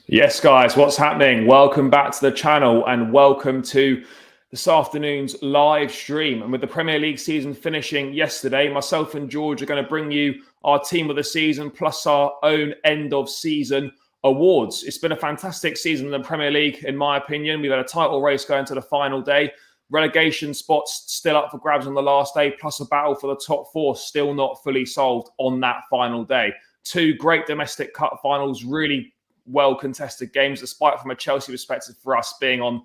Yes, guys, what's happening? Welcome back to the channel and welcome to this afternoon's live stream. And with the Premier League season finishing yesterday, myself and George are going to bring you our team of the season plus our own end of season awards. It's been a fantastic season in the Premier League, in my opinion. We've had a title race going to the final day. Relegation spots still up for grabs on the last day, plus a battle for the top four still not fully solved on that final day. Two great domestic cup finals, really well contested games, despite from a Chelsea perspective for us being on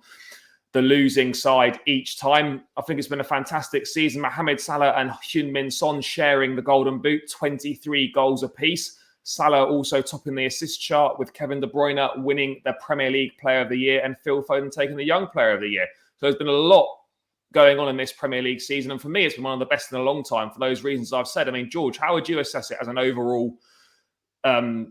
the losing side each time. I think it's been a fantastic season. Mohamed Salah and Heung-min Son sharing the golden boot, 23 goals apiece. Salah also topping the assist chart with Kevin De Bruyne winning the Premier League Player of the Year and Phil Foden taking the Young Player of the Year. So there's been a lot going on in this Premier League season. And for me, it's been one of the best in a long time for those reasons I've said. I mean, George, how would you assess it as an overall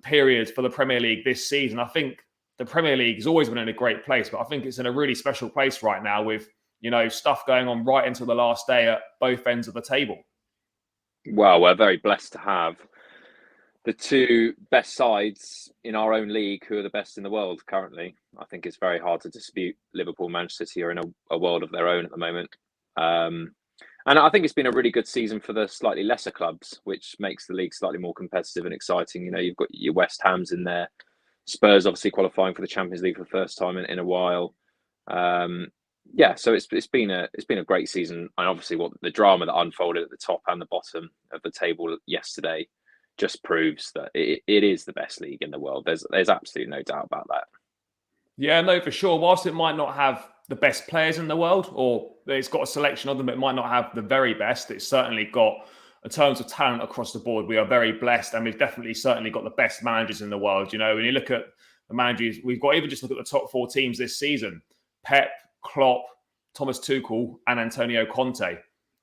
period for the Premier League this season? I think the Premier League has always been in a great place, but I think it's in a really special place right now with, stuff going on right until the last day at both ends of the table. Well, we're very blessed to have the two best sides in our own league who are the best in the world currently. I think it's very hard to dispute Liverpool, Manchester City are in a world of their own at the moment. And I think it's been a really good season for the slightly lesser clubs, which makes the league slightly more competitive and exciting. You've got your West Hams in there, Spurs obviously qualifying for the Champions League for the first time in a while. So it's been a great season, and obviously what the drama that unfolded at the top and the bottom of the table yesterday just proves that it is the best league in the world. There's absolutely no doubt about that. Yeah, no, for sure. Whilst it might not have the best players in the world, or it's got a selection of them, it might not have the very best. It's certainly got, in terms of talent across the board, we are very blessed, and we've definitely certainly got the best managers in the world. When you look at the managers, we've got, even just look at the top four teams this season: Pep, Klopp, Thomas Tuchel, and Antonio Conte.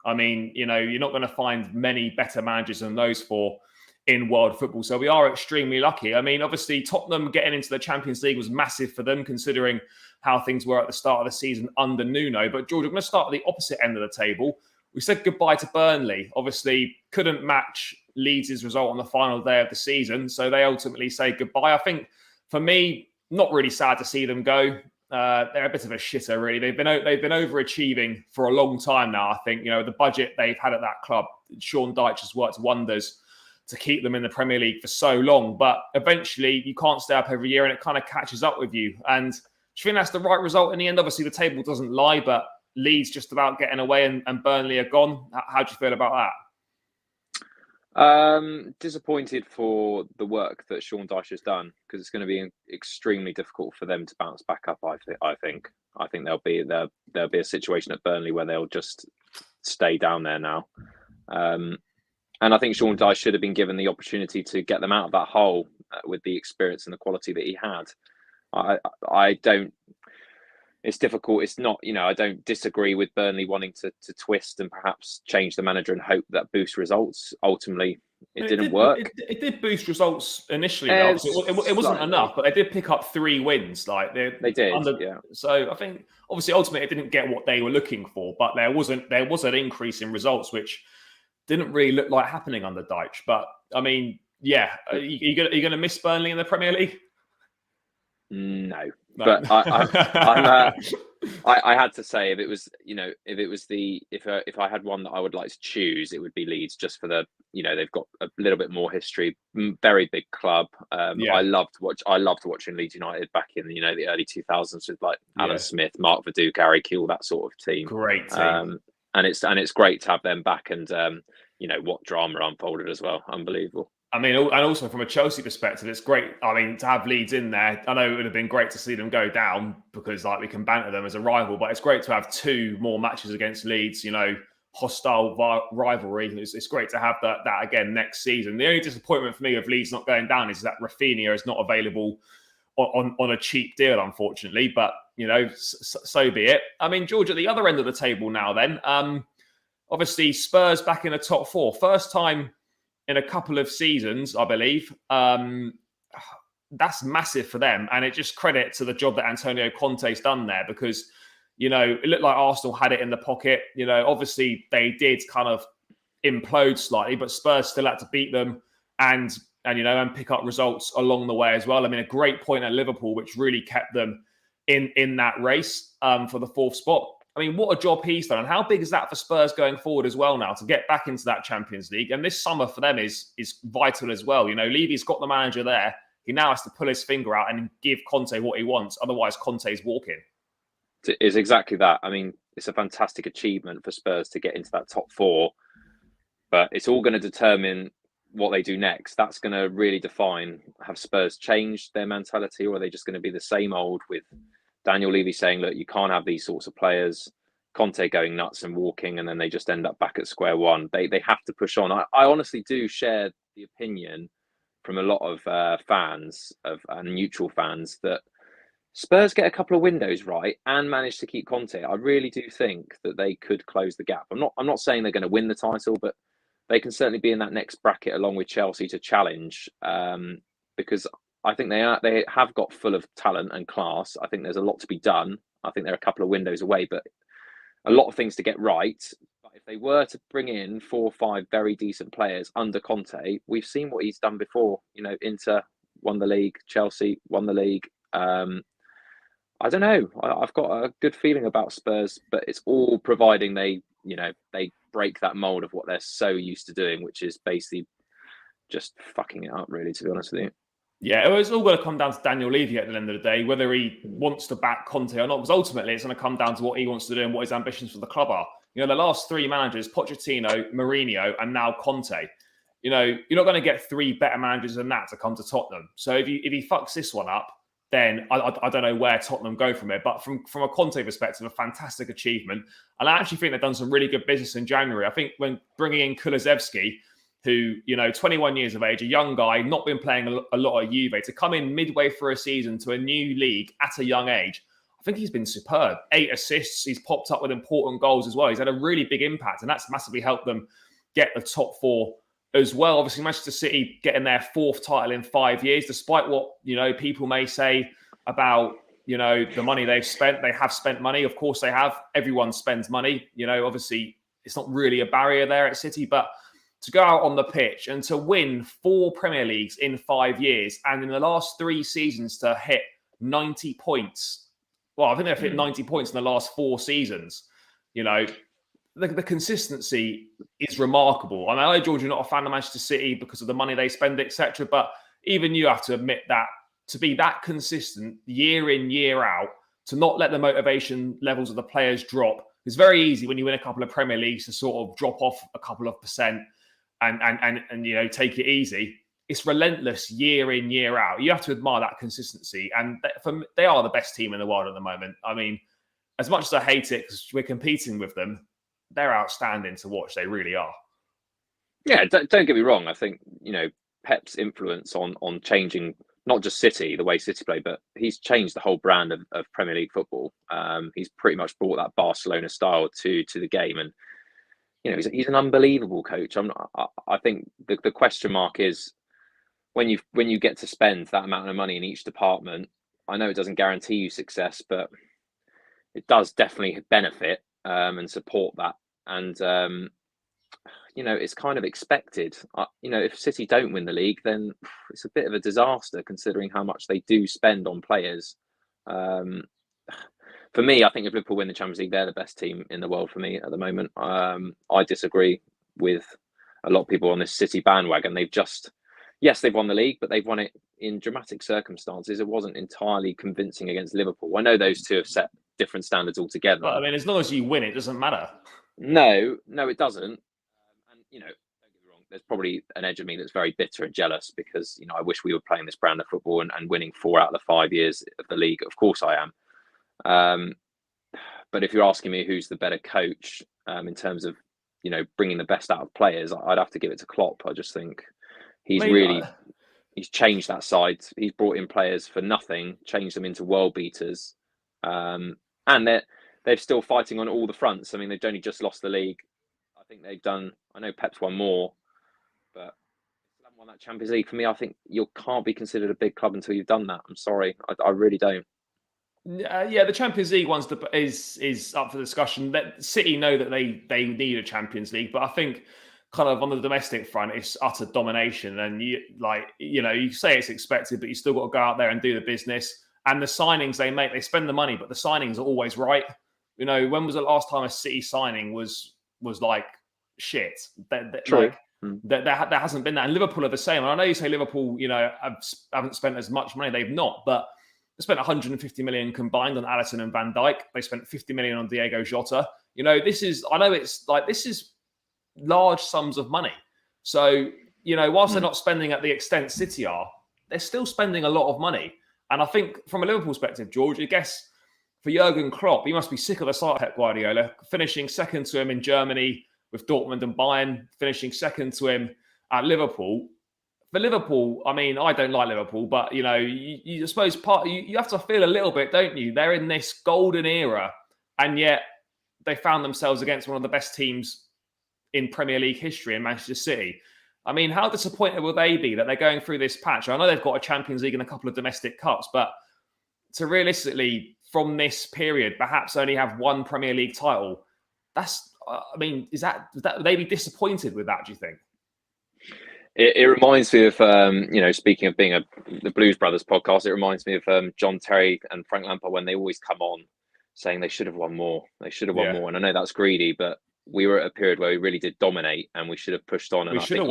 I mean, you're not going to find many better managers than those four in world football. So we are extremely lucky. I mean, obviously, Tottenham getting into the Champions League was massive for them, considering how things were at the start of the season under Nuno. But George, I'm going to start at the opposite end of the table. We said goodbye to Burnley. Obviously, couldn't match Leeds' result on the final day of the season. So they ultimately say goodbye. I think, for me, not really sad to see them go. They're a bit of a shitter, really. They've been overachieving for a long time now. I think, the budget they've had at that club, Sean Dyche has worked wonders to keep them in the Premier League for so long. But eventually, you can't stay up every year, and it kind of catches up with you. And do you think that's the right result in the end? Obviously, the table doesn't lie, but Leeds just about getting away and Burnley are gone. How do you feel about that? Disappointed for the work that Sean Dyche has done, because it's going to be extremely difficult for them to bounce back up. I think there'll be a situation at Burnley where they'll just stay down there now. And I think Sean Dyche should have been given the opportunity to get them out of that hole with the experience and the quality that he had. I don't. It's difficult. It's not. I don't disagree with Burnley wanting to twist and perhaps change the manager and hope that boosts results. Ultimately, it didn't work. It did boost results initially. It wasn't enough, but they did pick up 3 wins. They did. Yeah. So I think obviously ultimately it didn't get what they were looking for, but there was an increase in results which didn't really look like happening under Dyche. But I mean, yeah, are you going to miss Burnley in the Premier League? No. But I had to say, if I had one that I would like to choose, it would be Leeds, just for they've got a little bit more history, very big club. I loved watching Leeds United back in the early 2000s with Alan Smith, Mark Viduka, Gary Kuehl, that sort of team. Great team. And it's great to have them back, and what drama unfolded as well. Unbelievable. I mean, and also from a Chelsea perspective, it's great. I mean, to have Leeds in there, I know it would have been great to see them go down because we can banter them as a rival, but it's great to have 2 more matches against Leeds, hostile rivalry. It's great to have that again next season. The only disappointment for me of Leeds not going down is that Rafinha is not available on a cheap deal, unfortunately, but, so be it. I mean, George, at the other end of the table now then, obviously Spurs back in the top 4. First time in a couple of seasons, I believe. That's massive for them. And it just credit to the job that Antonio Conte's done there, because, it looked like Arsenal had it in the pocket. Obviously they did kind of implode slightly, but Spurs still had to beat them. And and pick up results along the way as well. I mean, a great point at Liverpool, which really kept them in that race for the 4th spot. I mean, what a job he's done. And how big is that for Spurs going forward as well now to get back into that Champions League? And this summer for them is vital as well. Levy's got the manager there. He now has to pull his finger out and give Conte what he wants. Otherwise, Conte's walking. It's exactly that. I mean, it's a fantastic achievement for Spurs to get into that top 4. But it's all going to determine what they do next. That's going to really define, have Spurs changed their mentality, or are they just going to be the same old with Daniel Levy saying, look, you can't have these sorts of players, Conte going nuts and walking, and then they just end up back at square one. They have to push on. I honestly do share the opinion from a lot of fans and neutral fans that Spurs get a couple of windows right and manage to keep Conte. I really do think that they could close the gap. I'm not saying they're going to win the title, but they can certainly be in that next bracket along with Chelsea to challenge, because I think they have got full of talent and class. I think there's a lot to be done. I think they're a couple of windows away, but a lot of things to get right. But if they were to bring in 4 or 5 very decent players under Conte, we've seen what he's done before. Inter won the league, Chelsea won the league. I don't know. I've got a good feeling about Spurs, but it's all providing they break that mold of what they're so used to doing, which is basically just fucking it up, really, to be honest with you. Yeah, it's all going to come down to Daniel Levy at the end of the day, whether he wants to back Conte or not, because ultimately it's going to come down to what he wants to do and what his ambitions for the club are. The last 3 managers, Pochettino, Mourinho, and now Conte, you're not going to get 3 better managers than that to come to Tottenham. So if he fucks this one up, then I don't know where Tottenham go from it. But from a Conte perspective, a fantastic achievement. And I actually think they've done some really good business in January. I think when bringing in Kulusevski, who, 21 years of age, a young guy, not been playing a lot at Juve, to come in midway through a season to a new league at a young age, I think he's been superb. 8 assists, he's popped up with important goals as well. He's had a really big impact, and that's massively helped them get the top 4 as well. Obviously, Manchester City getting their 4th title in 5 years, despite what, people may say about, the money they've spent. They have spent money. Of course they have. Everyone spends money. Obviously, it's not really a barrier there at City, but to go out on the pitch and to win 4 Premier Leagues in 5 years, and in the last 3 seasons to hit 90 points. Well, I think they've hit 90 points in the last 4 seasons. The consistency is remarkable. And I know, George, you're not a fan of Manchester City because of the money they spend, etc. But even you have to admit that to be that consistent year in, year out, to not let the motivation levels of the players drop. It's very easy when you win a couple of Premier Leagues to sort of drop off a couple of percent and take it easy. It's relentless year in, year out. You have to admire that consistency. And they are the best team in the world at the moment. I mean, as much as I hate it because we're competing with them, they're outstanding to watch. They really are. Yeah, don't get me wrong. I think, Pep's influence on changing not just City, the way City play, but he's changed the whole brand of Premier League football. He's pretty much brought that Barcelona style to the game. And, he's an unbelievable coach. I think the question mark is when you get to spend that amount of money in each department. I know it doesn't guarantee you success, but it does definitely benefit and support that. And, it's kind of expected. If City don't win the league, then it's a bit of a disaster considering how much they do spend on players. For me, I think if Liverpool win the Champions League, they're the best team in the world for me at the moment. I disagree with a lot of people on this City bandwagon. They've won the league, but they've won it in dramatic circumstances. It wasn't entirely convincing against Liverpool. I know those two have set different standards altogether. But I mean, as long as you win, it doesn't matter. No, it doesn't. And, don't get me wrong, there's probably an edge of me that's very bitter and jealous because, I wish we were playing this brand of football and winning 4 out of the 5 years of the league. Of course I am. But if you're asking me who's the better coach in terms of, bringing the best out of players, I'd have to give it to Klopp. I just think he's changed that side. He's brought in players for nothing, changed them into world beaters. And they're still fighting on all the fronts. I mean, they've only just lost the league. I think I know Pep's won more, but if you haven't won that Champions League, for me, I think you can't be considered a big club until you've done that. I'm sorry. I really don't. Yeah, the Champions League is up for discussion. That City know that they need a Champions League, but I think kind of on the domestic front, it's utter domination. And you say it's expected, but you still got to go out there and do the business. And the signings they make, they spend the money, but the signings are always right. When was the last time a City signing was like shit? True. There hasn't been that. And Liverpool are the same. And I know you say Liverpool, haven't spent as much money. They've not, but they spent 150 million combined on Alisson and Van Dijk. They spent 50 million on Diego Jota. This is large sums of money. So, whilst they're not spending at the extent City are, they're still spending a lot of money. And I think from a Liverpool perspective, George, I guess for Jurgen Klopp, he must be sick of the sight of Pep Guardiola, finishing second to him in Germany with Dortmund and Bayern, finishing second to him at Liverpool. For Liverpool, I mean, I don't like Liverpool, but, you suppose you have to feel a little bit, don't you? They're in this golden era, and yet they found themselves against one of the best teams in Premier League history in Manchester City. I mean, how disappointed will they be that they're going through this patch? I know they've got a Champions League and a couple of domestic cups, but to realistically, from this period, perhaps only have one Premier League title, would they be disappointed with that, do you think? It reminds me of, speaking of being the Blues Brothers podcast, it reminds me of John Terry and Frank Lampard when they always come on saying they should have won more. They should have won more. And I know that's greedy, but we were at a period where we really did dominate and we should have pushed on. And I think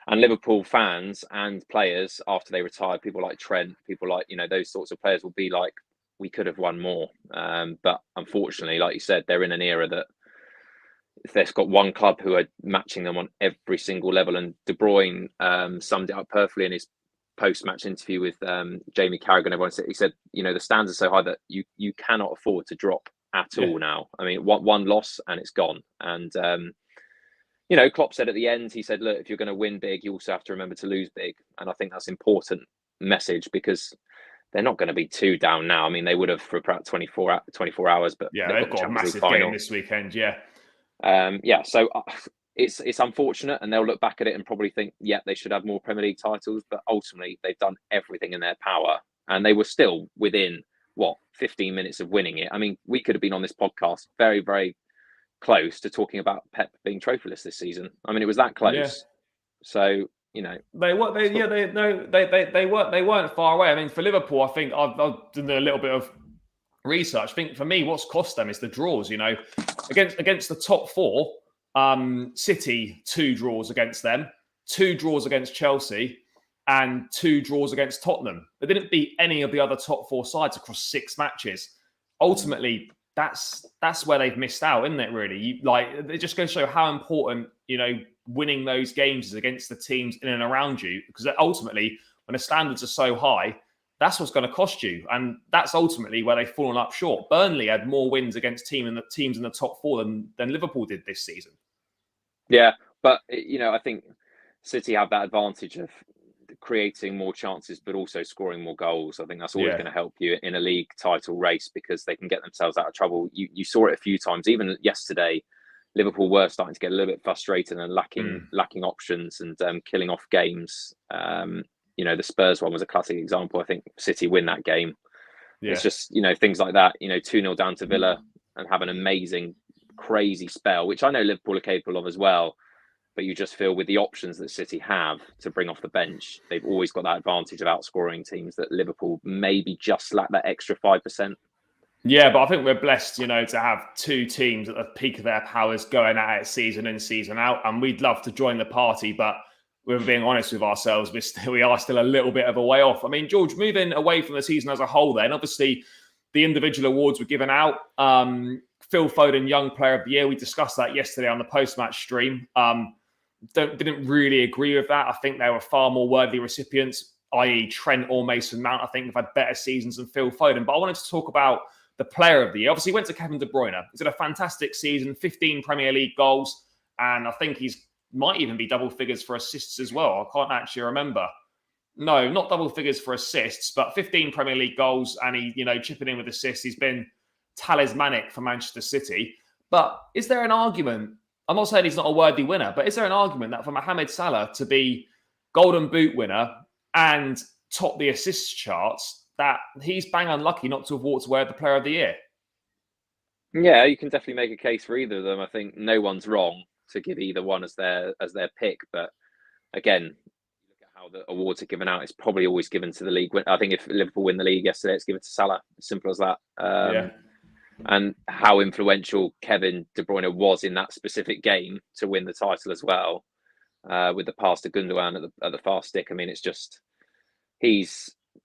Liverpool fans and players, after they retired, people like Trent, people like, those sorts of players will be like, we could have won more. But unfortunately, like you said, they're in an era that if they've got one club who are matching them on every single level. And De Bruyne summed it up perfectly in his post-match interview with Jamie Carragher. Everyone said, he said, the standards are so high that you cannot afford to drop at all now. I mean, one loss and it's gone. And, Klopp said at the end, he said, look, if you're going to win big, you also have to remember to lose big. And I think that's an important message because they're not going to be too down now. I mean, they would have for about 24 hours, but they've got a massive game this weekend. So it's unfortunate, and they'll look back at it and probably think, they should have more Premier League titles, but ultimately they've done everything in their power, and they were still within 15 minutes of winning it. I mean, we could have been on this podcast very, very close to talking about Pep being trophyless this season. I mean, it was that close. Yeah. So they weren't far away. I mean, for Liverpool, I think I've done a little bit of research. I think for me, what's cost them is the draws. Against the top four, City 2 draws against them, 2 draws against Chelsea, and 2 draws against Tottenham. They didn't beat any of the other top 4 sides across 6 matches. Ultimately, that's where they've missed out, isn't it? Really, it just goes to show how important winning those games is against the teams in and around you. Because ultimately, when the standards are so high, that's what's going to cost you, and that's ultimately where they've fallen up short. Burnley had more wins against teams in the top 4 than Liverpool did this season. Yeah, but I think City have that advantage of creating more chances, but also scoring more goals. I think that's always going to help you in a league title race because they can get themselves out of trouble. You saw it a few times. Even yesterday, Liverpool were starting to get a little bit frustrated and lacking options and killing off games. The Spurs one was a classic example. I think City win that game. Yeah. It's just, things like that, 2-0 down to Villa and have an amazing, crazy spell, which I know Liverpool are capable of as well. But you just feel with the options that City have to bring off the bench, they've always got that advantage of outscoring teams that Liverpool maybe just lack that extra 5%. Yeah, but I think we're blessed, to have 2 teams at the peak of their powers going at it season in, season out. And we'd love to join the party, but we're being honest with ourselves, we are still a little bit of a way off. I mean, George, moving away from the season as a whole then, obviously the individual awards were given out. Phil Foden, Young Player of the Year, we discussed that yesterday on the post-match stream. Didn't really agree with that. I think there were far more worthy recipients, i.e. Trent or Mason Mount. I think have had better seasons than Phil Foden. But I wanted to talk about the Player of the Year. Obviously, he went to Kevin De Bruyne. He's had a fantastic season, 15 Premier League goals, and I think he's might even be double figures for assists as well. I can't actually remember. No, not double figures for assists, but 15 Premier League goals, and he, chipping in with assists. He's been talismanic for Manchester City. But is there an argument? I'm not saying he's not a worthy winner, but is there an argument that for Mohamed Salah to be Golden Boot winner and top the assists charts, that he's bang unlucky not to have walked away with the Player of the Year? Yeah, you can definitely make a case for either of them. I think no one's wrong. to give either one as their pick. But again, look at how the awards are given out. It's probably always given to the league. I think if Liverpool win the league yesterday, it's given to Salah. As simple as that. And how influential Kevin De Bruyne was in that specific game to win the title as well, with the pass to Gundogan at the far stick. I mean, it's just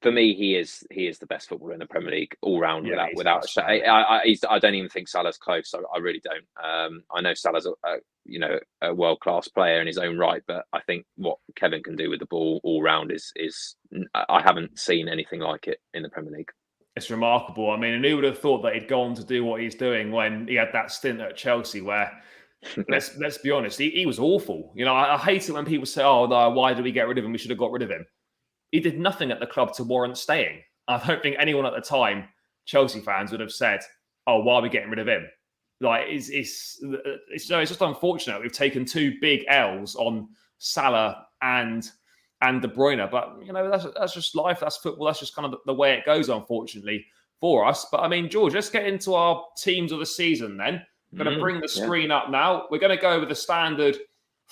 for me, he is the best footballer in the Premier League all round, without a shot. I don't even think Salah's close. I really don't. I know Salah's a world class player in his own right, but I think what Kevin can do with the ball all round is I haven't seen anything like it in the Premier League. It's remarkable. I mean, and who would have thought that he'd go on to do what he's doing when he had that stint at Chelsea where, let's be honest, he was awful. I hate it when people say, oh, no, why did we get rid of him? We should have got rid of him. He did nothing at the club to warrant staying. I don't think anyone at the time, Chelsea fans, would have said, oh, why are we getting rid of him? Like, it's just unfortunate. We've taken 2 big L's on Salah and De Bruyne. But, that's just life. That's football. That's just kind of the way it goes, unfortunately, for us. But, I mean, George, let's get into our teams of the season then. I'm going to bring the screen up now. We're going to go with the standard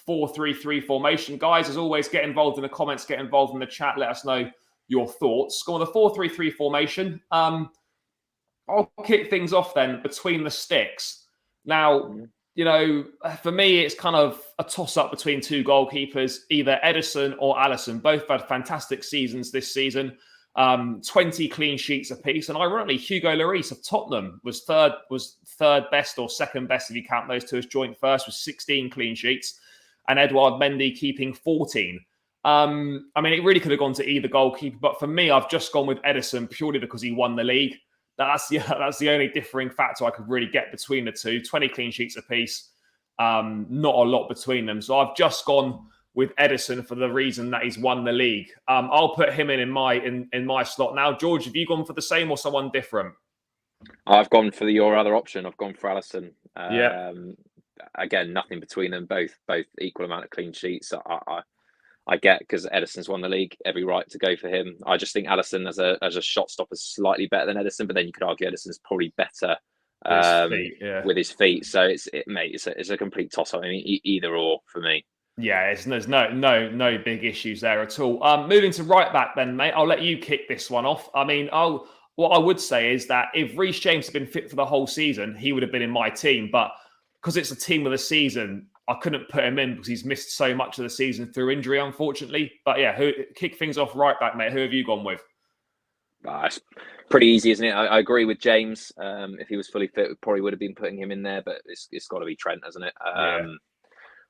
4-3-3 formation. Guys, as always, get involved in the comments, get involved in the chat. Let us know your thoughts. Go on the 4-3-3 formation. I'll kick things off then between the sticks. Now, for me, it's kind of a toss-up between 2 goalkeepers, either Ederson or Alisson. Both had fantastic seasons this season. 20 clean sheets apiece. And ironically, Hugo Lloris of Tottenham was third best or second best if you count those two as joint first, with 16 clean sheets. And Edouard Mendy keeping 14. I mean, it really could have gone to either goalkeeper, but for me, I've just gone with Ederson purely because he won the league. That's the only differing factor I could really get between the two. 20 clean sheets apiece, not a lot between them. So I've just gone with Ederson for the reason that he's won the league. I'll put him in my slot now. George, have you gone for the same or someone different? I've gone for your other option. I've gone for Alisson. Again, nothing between them. Both equal amount of clean sheets. I get, because Ederson's won the league, every right to go for him. I just think Alisson as a shot stopper is slightly better than Ederson, but then you could argue Ederson's probably better with his feet. So it's a complete toss up. I mean, either or for me. Yeah, there's no big issues there at all. Moving to right back then, mate. I'll let you kick this one off. I mean, what I would say is that if Reece James had been fit for the whole season, he would have been in my team. But because it's a team of the season, I couldn't put him in because he's missed so much of the season through injury, unfortunately. But yeah, kick things off right back, mate. Who have you gone with? It's pretty easy, isn't it? I agree with James. If he was fully fit, we probably would have been putting him in there, but it's got to be Trent, hasn't it?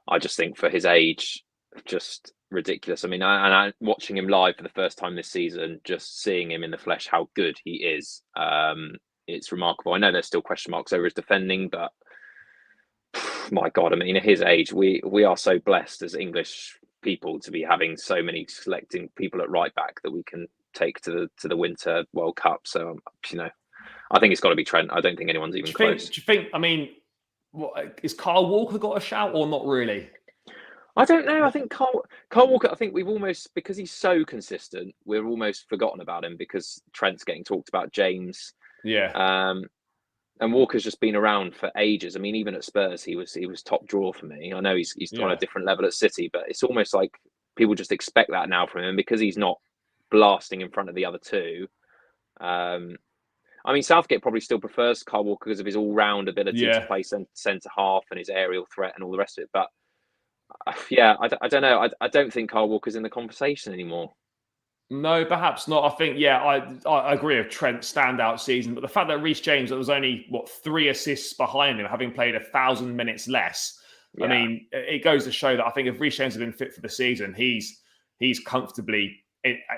I just think for his age, just ridiculous. I mean, I watching him live for the first time this season, just seeing him in the flesh, how good he is. It's remarkable. I know there's still question marks over his defending, but my God, I mean, at his age, we are so blessed as English people to be having so many selecting people at right back that we can take to the Winter World Cup. So, I think it's got to be Trent. I don't think anyone's even close. Do you think, I mean, is Kyle Walker got a shout or not really? I don't know. I think Kyle Walker, I think we've almost, because he's so consistent, we're almost forgotten about him because Trent's getting talked about, James. Yeah. And Walker's just been around for ages. I mean, even at Spurs, he was top draw for me. I know he's on a different level at City, but it's almost like people just expect that now from him because he's not blasting in front of the other two. I mean, Southgate probably still prefers Kyle Walker because of his all-round ability to play centre half and his aerial threat and all the rest of it. But I don't know. I don't think Kyle Walker's in the conversation anymore. No, perhaps not. I think, I agree with Trent's standout season, but the fact that Reece James was only 3 assists behind him, having played 1,000 minutes less. I mean, it goes to show that I think if Reece James had been fit for the season, he's comfortably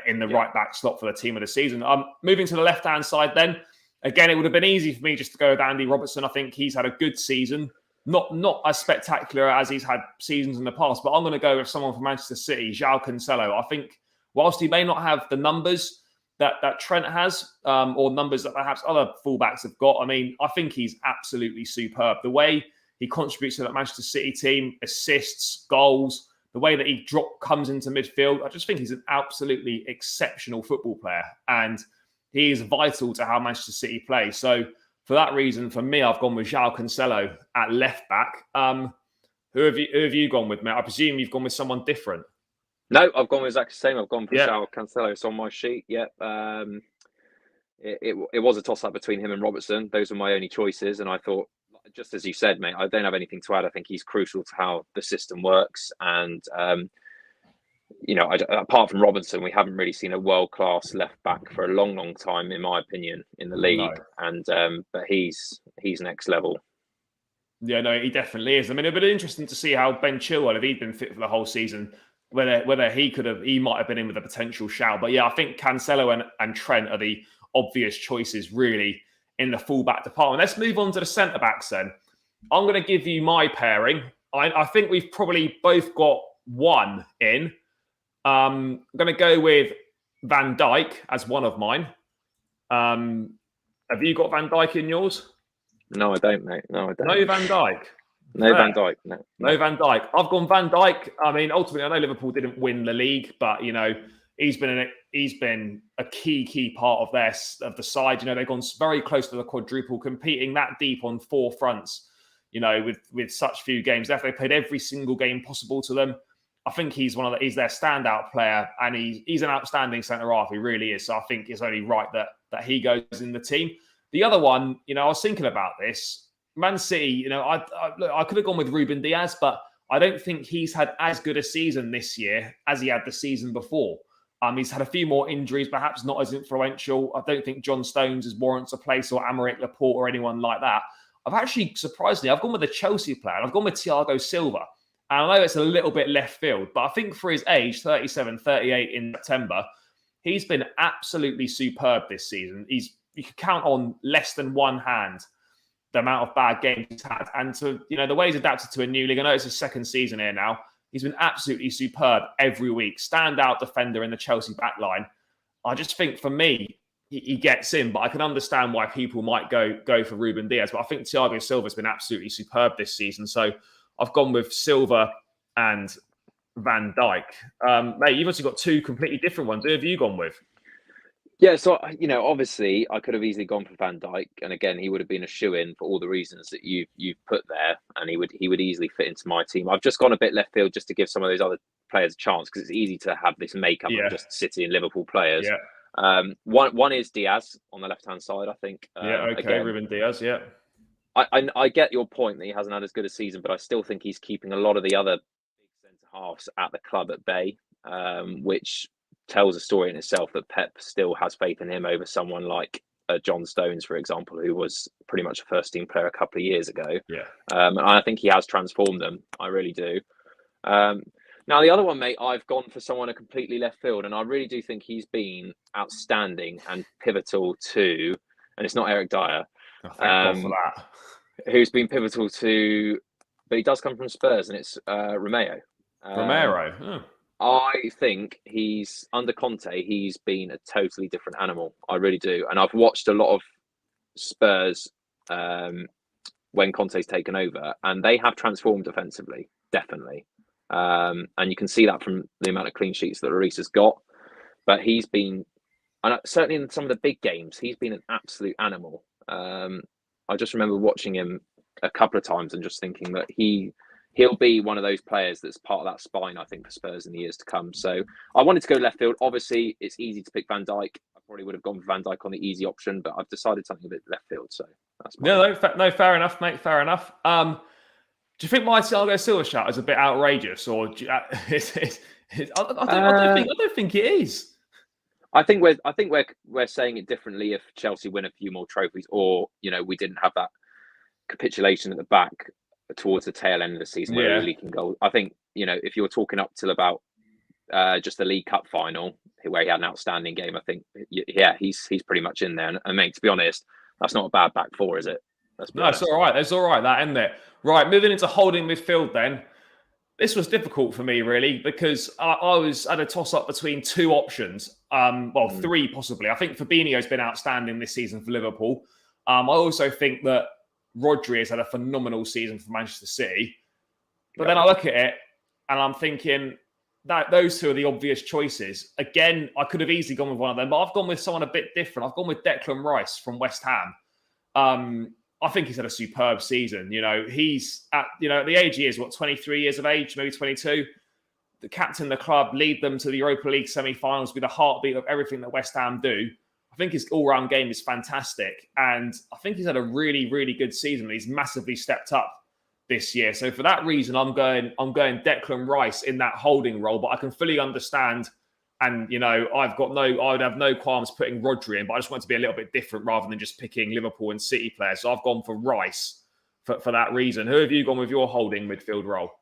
in the right back slot for the team of the season. Moving to the left-hand side then, again, it would have been easy for me just to go with Andy Robertson. I think he's had a good season. Not as spectacular as he's had seasons in the past, but I'm going to go with someone from Manchester City, João Cancelo. I think whilst he may not have the numbers that Trent has, or numbers that perhaps other fullbacks have got, I mean, I think he's absolutely superb. The way he contributes to that Manchester City team, assists, goals, the way that he comes into midfield, I just think he's an absolutely exceptional football player. And he is vital to how Manchester City play. So for that reason, for me, I've gone with João Cancelo at left back. Who Who have you gone with, mate? I presume you've gone with someone different. No, I've gone with exactly the same. I've gone for Yeah. João Cancelo. It's on my sheet. Yep. It was a toss-up between him and Robertson. Those were my only choices. And I thought, just as you said, mate, I don't have anything to add. I think he's crucial to how the system works. And, apart from Robertson, we haven't really seen a world-class left-back for a long, long time, in my opinion, in the league. No. And but he's next level. Yeah, no, he definitely is. I mean, it'd be interesting to see how Ben Chilwell, if he'd been fit for the whole season, whether he might have been in with a potential shout. But yeah, I think Cancelo and Trent are the obvious choices really in the fullback department. Let's move on to the centre backs then. I'm going to give you my pairing. I think we've probably both got one in. I'm going to go with Van Dijk as one of mine. Have you got Van Dijk in yours? No, I don't, mate. No, I don't. No Van Dijk. No Van Dijk. No Van Dijk. I've gone Van Dijk. I mean, ultimately, I know Liverpool didn't win the league, but he's been a key part of the side. They've gone very close to the quadruple, competing that deep on four fronts. With such few games left, they played every single game possible to them. I think he's their standout player, and he's an outstanding centre half. He really is. So I think it's only right that he goes in the team. The other one, I was thinking about this. Man City, I could have gone with Ruben Diaz, but I don't think he's had as good a season this year as he had the season before. He's had a few more injuries, perhaps not as influential. I don't think John Stones warrants a place, or Aymeric Laporte or anyone like that. I've actually, surprisingly, I've gone with a Chelsea player, and I've gone with Thiago Silva. And I know it's a little bit left field, but I think for his age, 37, 38 in September, he's been absolutely superb this season. You could count on less than one hand the amount of bad games he's had. And the way he's adapted to a new league, I know it's his second season here now, he's been absolutely superb every week. Standout defender in the Chelsea backline. I just think for me, he gets in, but I can understand why people might go for Ruben Diaz. But I think Thiago Silva's been absolutely superb this season. So I've gone with Silva and Van Dijk. Mate, you've also got two completely different ones. Who have you gone with? Yeah, so, obviously I could have easily gone for Van Dijk. And again, he would have been a shoo-in for all the reasons that you've put there. And he would easily fit into my team. I've just gone a bit left field just to give some of those other players a chance, because it's easy to have this makeup of just City and Liverpool players. Yeah. One is Diaz on the left-hand side, I think. Okay, Ruben Diaz, yeah. I get your point that he hasn't had as good a season, but I still think he's keeping a lot of the other big centre-halves at the club at bay, which tells a story in itself that Pep still has faith in him over someone like John Stones, for example, who was pretty much a first-team player a couple of years ago. Yeah. And I think he has transformed them. I really do. Now, the other one, mate, I've gone for someone a completely left field, and I really do think he's been outstanding and pivotal to, and it's not Eric Dyer, Thank God for that. Who's been pivotal to, but he does come from Spurs, and it's Romeo. Romero. Oh. I think under Conte, he's been a totally different animal. I really do. And I've watched a lot of Spurs when Conte's taken over, and they have transformed defensively, definitely. And you can see that from the amount of clean sheets that Lloris has got. But he's been, and certainly in some of the big games, he's been an absolute animal. I just remember watching him a couple of times and just thinking that he'll be one of those players that's part of that spine, I think, for Spurs in the years to come. So I wanted to go left field. Obviously, it's easy to pick Van Dijk. I probably would have gone for Van Dijk on the easy option, but I've decided something a bit left field. So that's no, fair enough, mate. Fair enough. Do you think my Thiago Silva shout is a bit outrageous, or I don't think it is. I think we're saying it differently if Chelsea win a few more trophies, or we didn't have that capitulation at the back towards the tail end of the season where we were leaking goals. I think if you're talking up till about just the League Cup final where he had an outstanding game, I think he's pretty much in there. And mate, to be honest, that's not a bad back four, is it? No, it's all right. It's all right, that, isn't it? Right, moving into holding midfield then. This was difficult for me, really, because I was at a toss-up between two options. Three possibly. I think Fabinho's been outstanding this season for Liverpool. I also think that Rodri has had a phenomenal season for Manchester City. But then I look at it and I'm thinking that those two are the obvious choices. Again, I could have easily gone with one of them, but I've gone with someone a bit different. I've gone with Declan Rice from West Ham. I think he's had a superb season. He's at the age he is, 23 years of age, maybe 22. The captain of the club, lead them to the Europa League semi-finals, be the heartbeat of everything that West Ham do. I think his all-round game is fantastic. And I think he's had a really, really good season. He's massively stepped up this year. So for that reason, I'm going Declan Rice in that holding role, but I can fully understand. And, I would have no qualms putting Rodri in, but I just want it to be a little bit different rather than just picking Liverpool and City players. So I've gone for Rice for that reason. Who have you gone with your holding midfield role?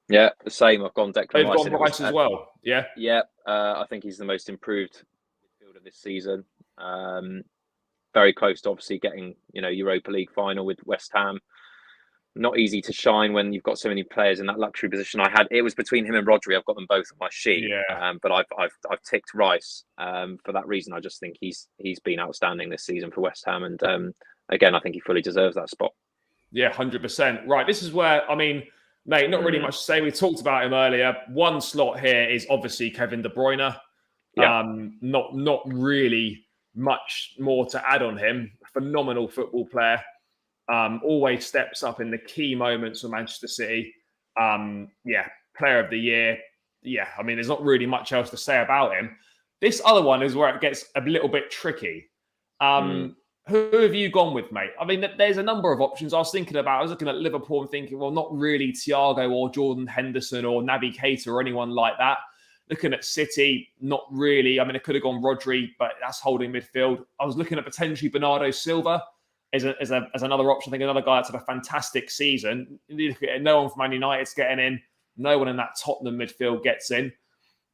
Yeah, the same. I've gone Declan Rice. You've gone Rice as well, yeah? Yeah, I think he's the most improved midfielder this season. Very close to obviously getting, Europa League final with West Ham. Not easy to shine when you've got so many players in that luxury position. It was between him and Rodri. I've got them both on my sheet. Yeah. But I've ticked Rice for that reason. I just think he's been outstanding this season for West Ham, and again, I think he fully deserves that spot. Yeah, 100%. Right, this is where mate, not really much to say. We talked about him earlier. One slot here is obviously Kevin De Bruyne. Yeah. Not really much more to add on him. Phenomenal football player. Always steps up in the key moments for Manchester City. Player of the year. Yeah, there's not really much else to say about him. This other one is where it gets a little bit tricky. Who have you gone with, mate? There's a number of options I was looking at Liverpool and thinking, well, not really Thiago or Jordan Henderson or Naby Keita or anyone like that. Looking at City, not really. I could have gone Rodri, but that's holding midfield. I was looking at potentially Bernardo Silva as another option. I think another guy that's had a fantastic season. No one from Man United's getting in. No one in that Tottenham midfield gets in.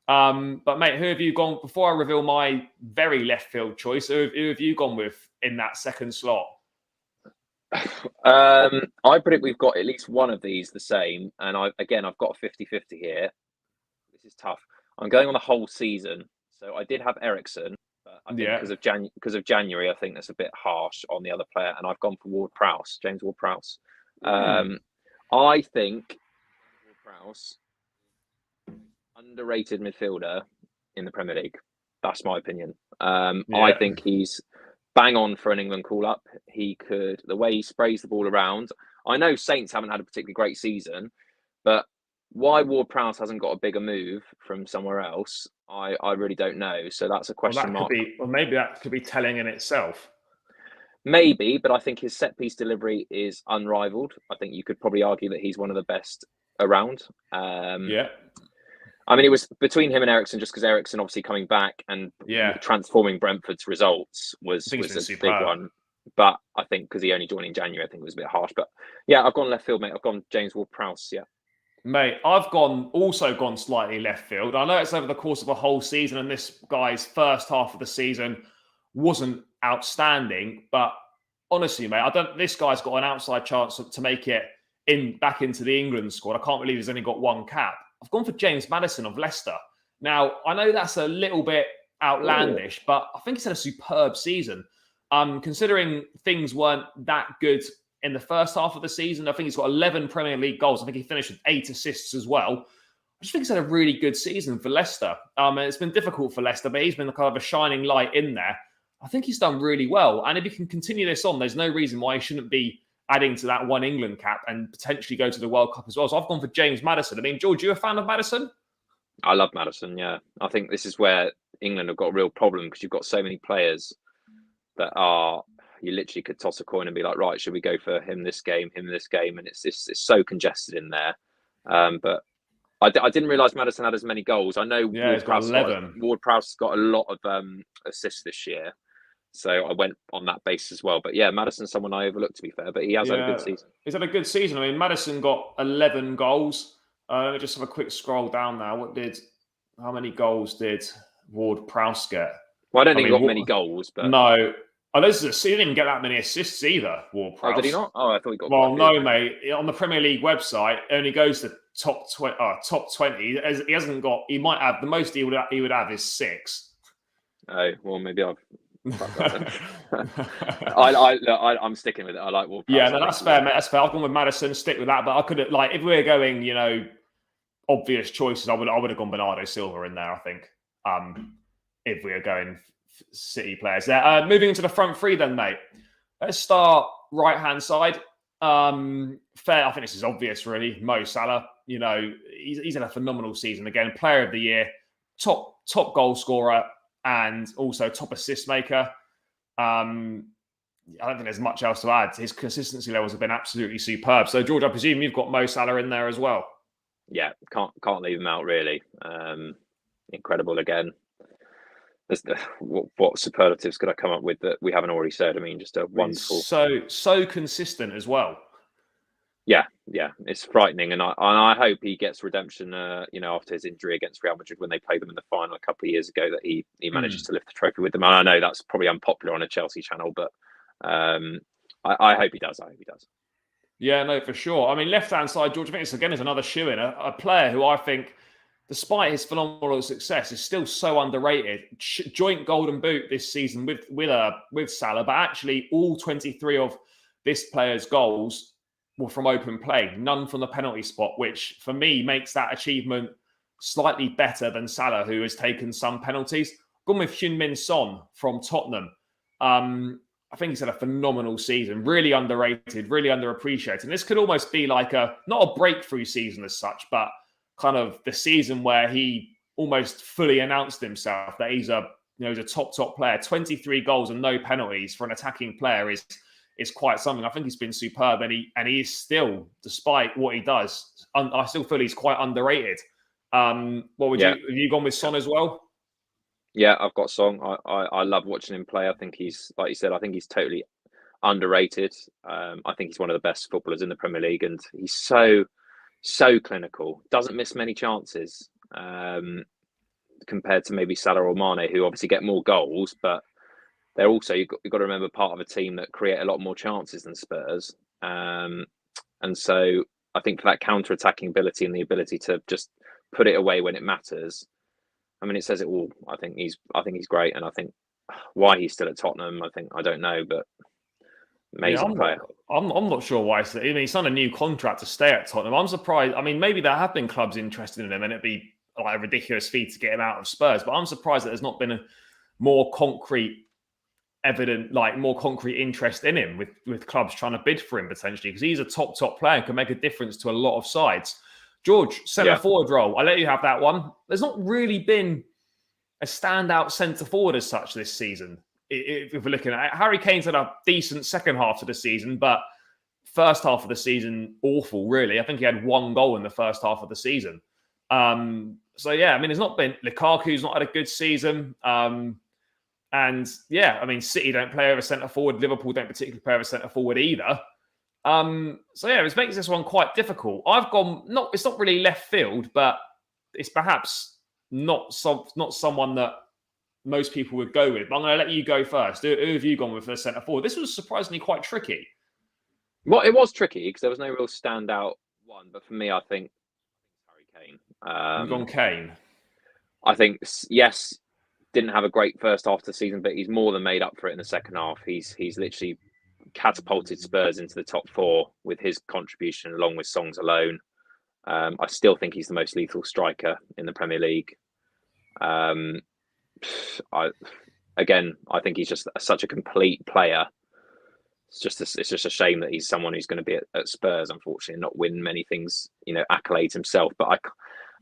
But mate, who have you gone, before I reveal my very left field choice, who have you gone with in that second slot? I predict we've got at least one of these the same. And I've got a 50-50 here. This is tough. I'm going on the whole season. So I did have Eriksen, but I think because of January, I think that's a bit harsh on the other player. And I've gone for Ward-Prowse, James Ward-Prowse. I think Ward-Prowse, underrated midfielder in the Premier League. That's my opinion. I think he's bang on for an England call-up. The way he sprays the ball around. I know Saints haven't had a particularly great season, but why Ward-Prowse hasn't got a bigger move from somewhere else, I really don't know. So that's a question mark. Maybe that could be telling in itself. Maybe, but I think his set-piece delivery is unrivaled. I think you could probably argue that he's one of the best around. It was between him and Eriksen, just because Eriksen obviously coming back and transforming Brentford's results was a big one. But I think because he only joined in January, I think it was a bit harsh. But yeah, I've gone left field, mate. I've gone James Ward-Prowse, yeah. Mate, I've also gone slightly left field. I know it's over the course of a whole season, and this guy's first half of the season wasn't outstanding. But honestly, mate, this guy's got an outside chance to make it back into the England squad. I can't believe he's only got one cap. I've gone for James Maddison of Leicester. Now, I know that's a little bit outlandish, but I think he's had a superb season. Considering things weren't that good in the first half of the season, I think he's got 11 Premier League goals. I think he finished with 8 assists as well. I just think he's had a really good season for Leicester. And it's been difficult for Leicester, but he's been kind of a shining light in there. I think he's done really well. And if he can continue this on, there's no reason why he shouldn't be adding to that one England cap and potentially go to the World Cup as well. So I've gone for James Maddison. George, you a fan of Maddison? I love Maddison, yeah. I think this is where England have got a real problem because you've got so many players that you literally could toss a coin and be like, right, should we go for him this game? And it's it's so congested in there. But I didn't realise Maddison had as many goals. I know Ward-Prowse got a lot of assists this year. So I went on that base as well. But yeah, Maddison's someone I overlooked, to be fair, but he has had a good season. He's had a good season. Maddison got 11 goals. Let me just have a quick scroll down now. How many goals did Ward-Prowse get? Well, I don't think he got many goals, but no. He didn't even get that many assists either, Ward-Prowse. Oh, did he not? Oh, I thought he got. Well, no, mate. On the Premier League website, it only goes to top 20. He hasn't got. He might have the most he would have is 6. Oh well, maybe I've. I'm sticking with it. I like Ward-Prowse. Yeah, no, that's fair, mate. That's fair. I've gone with Maddison. Stick with that. But I could have, if we were going, obvious choices, I would have gone Bernardo Silva in there. I think if we are going City players there. Moving into the front three, then, mate. Let's start right-hand side, I think this is obvious, really. Mo Salah, he's had a phenomenal season again. Player of the year, top goal scorer, and also top assist maker. I don't think there's much else to add. His consistency levels have been absolutely superb. So, George, I presume you've got Mo Salah in there as well. Yeah, can't leave him out, really. Incredible again. What superlatives could I come up with that we haven't already said? I mean, just a wonderful. So consistent as well. Yeah, it's frightening, and I hope he gets redemption. After his injury against Real Madrid when they played them in the final a couple of years ago, that he manages to lift the trophy with them. And I know that's probably unpopular on a Chelsea channel, but I hope he does. I hope he does. Yeah, no, for sure. I mean, left-hand side, George, I think this again is another shoe-in, a player who I think, despite his phenomenal success, is still so underrated. Joint Golden Boot this season with Salah, but actually all 23 of this player's goals were from open play, none from the penalty spot, which for me makes that achievement slightly better than Salah, who has taken some penalties. Gone with Heung-min Son from Tottenham. I think he's had a phenomenal season, really underrated, really underappreciated. And this could almost be like not a breakthrough season as such, but kind of the season where he almost fully announced himself that he's a top player. 23 goals and no penalties for an attacking player is quite something. I think he's been superb, and he is still, despite what he does, I still feel he's quite underrated. Have you gone with Son as well? Yeah, I've got Son. I love watching him play. I think he's, like you said, I think he's totally underrated. I think he's one of the best footballers in the Premier League, and he's so clinical. Doesn't miss many chances compared to maybe Salah or Mane, who obviously get more goals, but they're also, you've got to remember, part of a team that create a lot more chances than Spurs. And so I think for that counter-attacking ability and the ability to just put it away when it matters, I mean, it says it all. I think he's great, and I think why he's still at Tottenham, I don't know, but amazing player. I'm not sure why. He's signed a new contract to stay at Tottenham. I'm surprised. I mean, maybe there have been clubs interested in him, and it'd be like a ridiculous fee to get him out of Spurs. But I'm surprised that there's not been a more concrete interest in him with clubs trying to bid for him potentially, because he's a top player and can make a difference to a lot of sides. George, centre forward role. I'll let you have that one. There's not really been a standout centre forward as such this season. If we're looking at it, Harry Kane's had a decent second half of the season, but first half of the season, awful, really. I think he had one goal in the first half of the season. There's not been, Lukaku's not had a good season. City don't play over centre forward. Liverpool don't particularly play over centre forward either. It makes this one quite difficult. It's not really left field, but it's perhaps not someone that most people would go with. But I'm going to let you go first. Who have you gone with for the centre forward? This was surprisingly quite tricky. Well, it was tricky because there was no real standout one. But for me, I think Harry Kane. You've gone Kane. I think, yes, didn't have a great first half of the season, but he's more than made up for it in the second half. He's literally catapulted Spurs into the top four with his contribution, along with Songs alone. I still think he's the most lethal striker in the Premier League. I think he's just such a complete player. It's just a shame that he's someone who's going to be at Spurs, unfortunately, and not win many things, accolades himself. But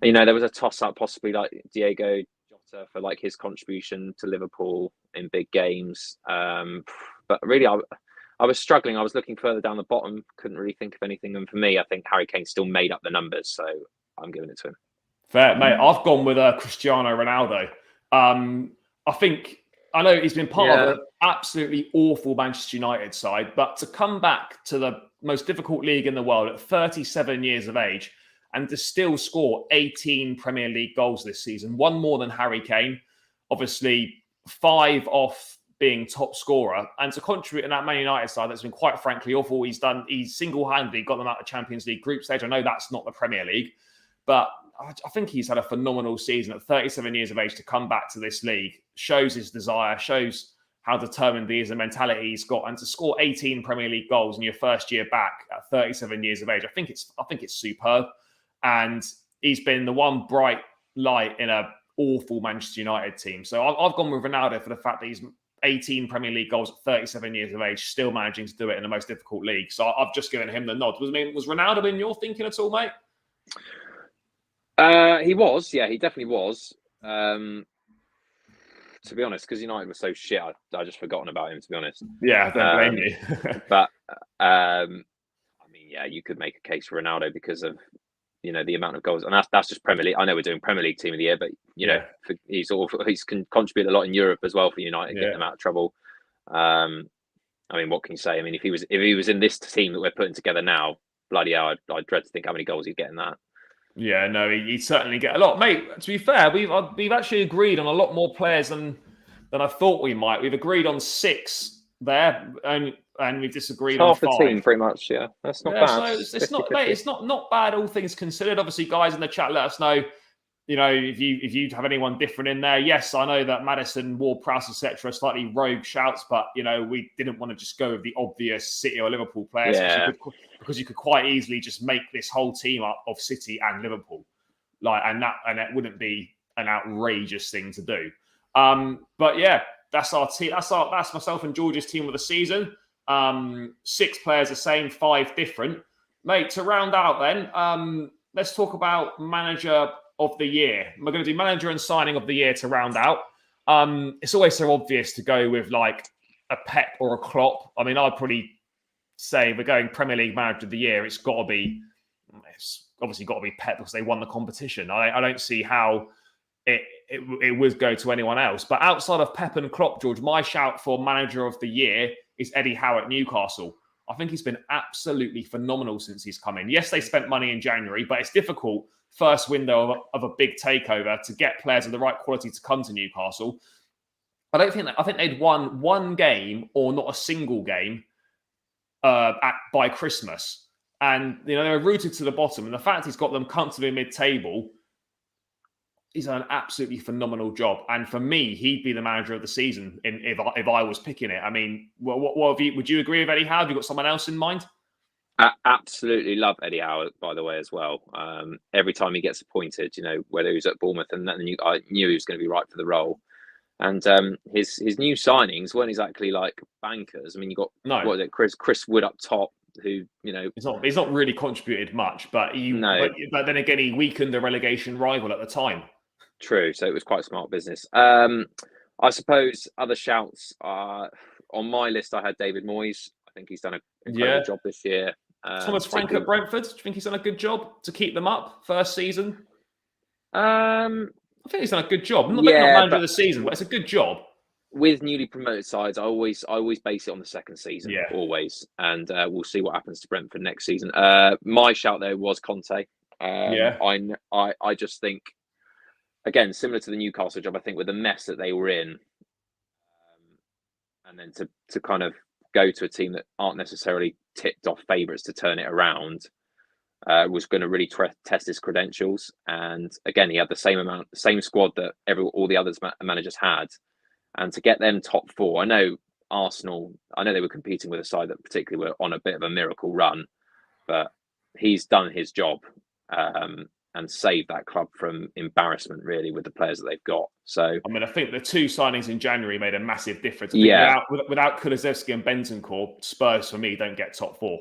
there was a toss-up, possibly like Diego Jota for like his contribution to Liverpool in big games. But really, I was struggling. I was looking further down the bottom, couldn't really think of anything. And for me, I think Harry Kane still made up the numbers, so I'm giving it to him. Fair, mate. I've gone with Cristiano Ronaldo. I know he's been part of an absolutely awful Manchester United side, but to come back to the most difficult league in the world at 37 years of age and to still score 18 Premier League goals this season, one more than Harry Kane, obviously 5 off being top scorer, and to contribute in that Man United side that's been quite frankly awful. He's single-handedly got them out of Champions League group stage. I know that's not the Premier League, but I think he's had a phenomenal season at 37 years of age to come back to this league. Shows his desire, shows how determined he is, the mentality he's got, and to score 18 Premier League goals in your first year back at 37 years of age, I think it's superb. And he's been the one bright light in a awful Manchester United team. So I've gone with Ronaldo for the fact that he's 18 Premier League goals at 37 years of age, still managing to do it in the most difficult league. So I've just given him the nod. Was Ronaldo in your thinking at all, mate? He was, yeah, he definitely was. To be honest, because United was so shit, I just forgotten about him, to be honest. Yeah, don't blame you. But I mean, yeah, you could make a case for Ronaldo because of the amount of goals, and that's just Premier League. I know we're doing Premier League Team of the Year, but he's contributed a lot in Europe as well for United, getting them out of trouble. I mean, what can you say? I mean, if he was in this team that we're putting together now, bloody hell, I'd dread to think how many goals he'd get in that. Yeah, no, he'd certainly get a lot, mate. To be fair, we've actually agreed on a lot more players than I thought we might. We've agreed on 6 there, and we've disagreed on 5. Half the team, pretty much. Yeah, that's not bad. So it's not, mate. It's not bad, all things considered. Obviously, guys in the chat, let us know. If you have anyone different in there. Yes, I know that Maddison, Ward-Prowse, etc. slightly rogue shouts, but we didn't want to just go with the obvious City or Liverpool players because you could quite easily just make this whole team up of City and Liverpool, and that wouldn't be an outrageous thing to do. But yeah, that's our team. That's myself and George's team of the season. 6 players the same, 5 different. Mate, to round out then, let's talk about manager of the year. We're going to do manager and signing of the year to round out. It's always so obvious to go with like a Pep or a Klopp. I mean, I'd probably say we're going Premier League manager of the year. It's obviously got to be Pep because they won the competition. I don't see how it would go to anyone else. But outside of Pep and Klopp, George, my shout for manager of the year is Eddie Howe at Newcastle. I think he's been absolutely phenomenal since he's come in. Yes, they spent money in January, but it's difficult first window of a big takeover to get players of the right quality to come to Newcastle. I think they'd won one game or not a single game by Christmas. And, they were rooted to the bottom. And the fact he's got them comfortably mid-table, he's done an absolutely phenomenal job. And for me, he'd be the manager of the season if I was picking it. I mean, would you agree with Eddie Howe? Have you got someone else in mind? I absolutely love Eddie Howe, by the way, as well. Every time he gets appointed, whether he was at Bournemouth, and I knew he was going to be right for the role. And his new signings weren't exactly like bankers. I mean, you got Chris Wood up top, who he's not really contributed much, but but then again, he weakened the relegation rival at the time. True, so it was quite smart business. I suppose other shouts are on my list. I had David Moyes. I think he's done an incredible job this year. Thomas Frank at Brentford. Do you think he's done a good job to keep them up first season? I think he's done a good job. I'm not manager of the season, but it's a good job. With newly promoted sides, I always base it on the second season, always, and we'll see what happens to Brentford next season. My shout there was Conte. I just think, again, similar to the Newcastle job, I think with the mess that they were in, and then to kind of go to a team that aren't necessarily tipped off favourites to turn it around, was going to really test his credentials. And again, he had the same squad that all the other managers had, and to get them top 4. I know Arsenal. I know they were competing with a side that particularly were on a bit of a miracle run, but he's done his job and saved that club from embarrassment, really, with the players that they've got. So, I mean, I think the 2 signings in January made a massive difference. Without Kulusevski and Bentancur, Spurs for me don't get top 4.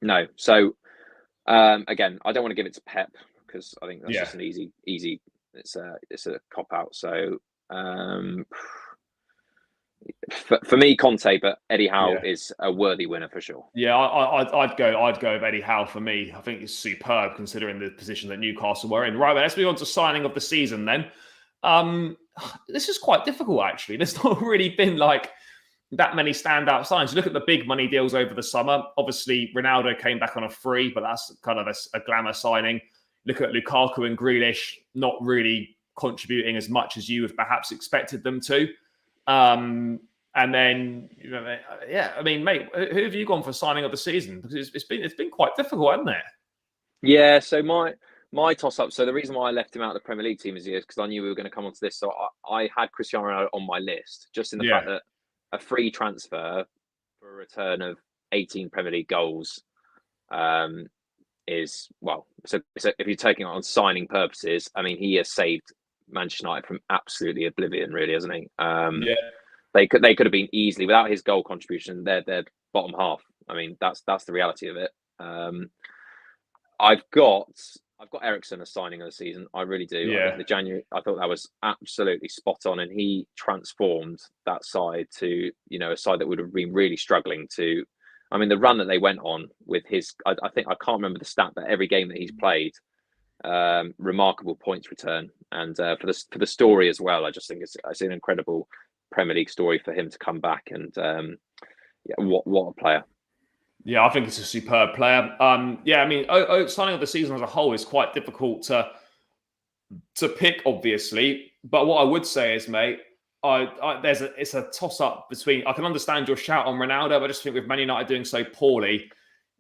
No. So again, I don't want to give it to Pep because I think that's just an easy. It's a cop out. So for me, Conte, but Eddie Howe is a worthy winner for sure. Yeah, I'd go with Eddie Howe for me. I think it's superb considering the position that Newcastle were in. Right, well, let's move on to signing of the season then. This is quite difficult actually. There's not really been like that many standout signs. You look at the big money deals over the summer. Obviously, Ronaldo came back on a free, but that's kind of a glamour signing. Look at Lukaku and Grealish, not really contributing as much as you have perhaps expected them to. And then, I mean, mate, who have you gone for signing of the season? Because it's been quite difficult, hasn't it? Yeah. So my toss up. So the reason why I left him out of the Premier League team is because I knew we were going to come onto this. So I had Cristiano Ronaldo on my list, just in the fact that a free transfer for a return of 18 Premier League goals is So if you're taking it on signing purposes, I mean, he has saved Manchester United from absolutely oblivion, really, hasn't he? They could have been easily, without his goal contribution, they're bottom half. I mean, that's the reality of it. I've got Eriksen as signing of the season. I really do. Yeah. I think the January, I thought that was absolutely spot on, and he transformed that side to, you know, a side that would have been really struggling to. I mean, the run that they went on with his, I think, I can't remember the stat, but every game that he's played, remarkable points return, and for the story as well. I just think it's an incredible Premier League story for him to come back, and yeah, what a player. Yeah, I think it's a superb player. Yeah, I mean, signing of the season as a whole is quite difficult to pick, obviously. But what I would say is, mate, it's a toss up between. I can understand your shout on Ronaldo, but I just think with Man United doing so poorly,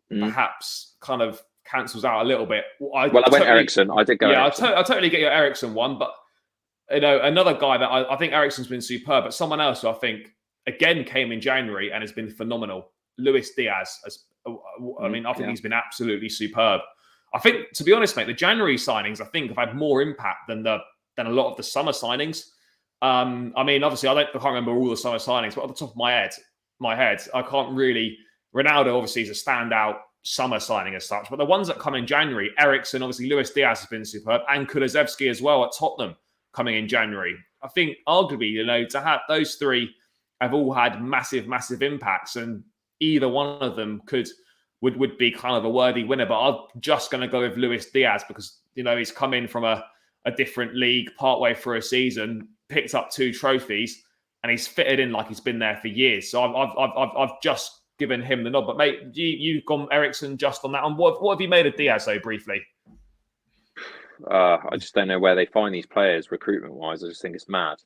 perhaps kind of cancels out a little bit. I went Eriksen. I did go. Yeah, Eriksen. I totally get your Eriksen one, but you know, another guy that I think Eriksen's been superb, but someone else who I think again came in January and has been phenomenal. Luis Diaz. I mean, I think he's been absolutely superb. I think, to be honest, mate, the January signings I think have had more impact than a lot of the summer signings. I mean, obviously, I can't remember all the summer signings, but off the top of my head, I can't really. Ronaldo obviously is a standout summer signing as such, but the ones that come in January, Eriksen, obviously, Luis Diaz has been superb, and Kulusevski as well at Tottenham coming in January. I think, arguably, you know, to have those three have all had massive, massive impacts, and either one of them would be kind of a worthy winner. But I'm just going to go with Luis Diaz because, you know, he's come in from a different league partway through a season, picked up 2 trophies, and he's fitted in like he's been there for years. So I've just given him the nod. But mate, you've gone Eriksen just on that. And what have you made of Diaz though, briefly? I just don't know where they find these players recruitment wise. I just think it's mad.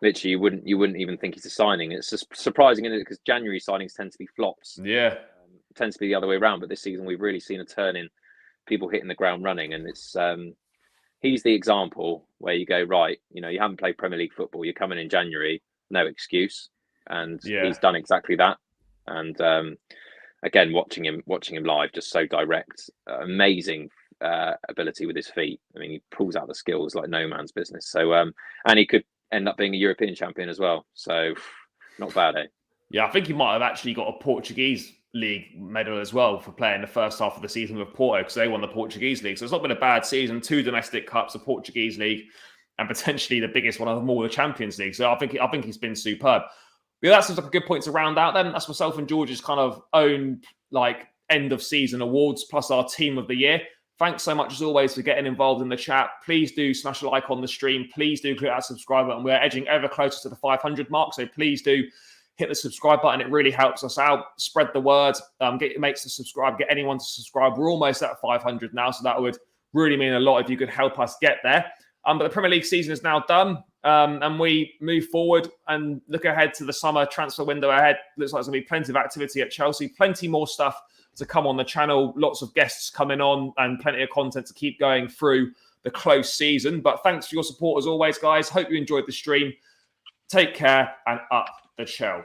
Literally, you wouldn't even think he's a signing. It's just surprising, isn't it? Because January signings tend to be flops. Yeah, tends to be the other way around. But this season, we've really seen a turn in people hitting the ground running, and it's he's the example where you go, right. You know, you haven't played Premier League football. You're coming in January, no excuse, and he's done exactly that. And again, watching him live, just so direct, amazing ability with his feet. I mean, he pulls out the skills like no man's business. So, and he could end up being a European champion as well. So not bad, eh? Yeah, I think he might have actually got a Portuguese league medal as well for playing the first half of the season with Porto because they won the Portuguese league. So it's not been a bad season. 2 domestic cups, a Portuguese league, and potentially the biggest one of them all, the Champions League. So I think he's been superb. Yeah, that seems like a good point to round out then. That's myself and George's kind of own like end of season awards plus our team of the year. Thanks so much, as always, for getting involved in the chat. Please do smash a like on the stream. Please do click that subscribe button. We're edging ever closer to the 500 mark, so please do hit the subscribe button. It really helps us out. Spread the word. Get your mates to subscribe. Get anyone to subscribe. We're almost at 500 now, so that would really mean a lot if you could help us get there. But the Premier League season is now done, and we move forward and look ahead to the summer transfer window ahead. Looks like there's going to be plenty of activity at Chelsea. Plenty more stuff to come on the channel, lots of guests coming on and plenty of content to keep going through the close season. But thanks for your support as always, guys. Hope you enjoyed the stream. Take care and up the Chelsea.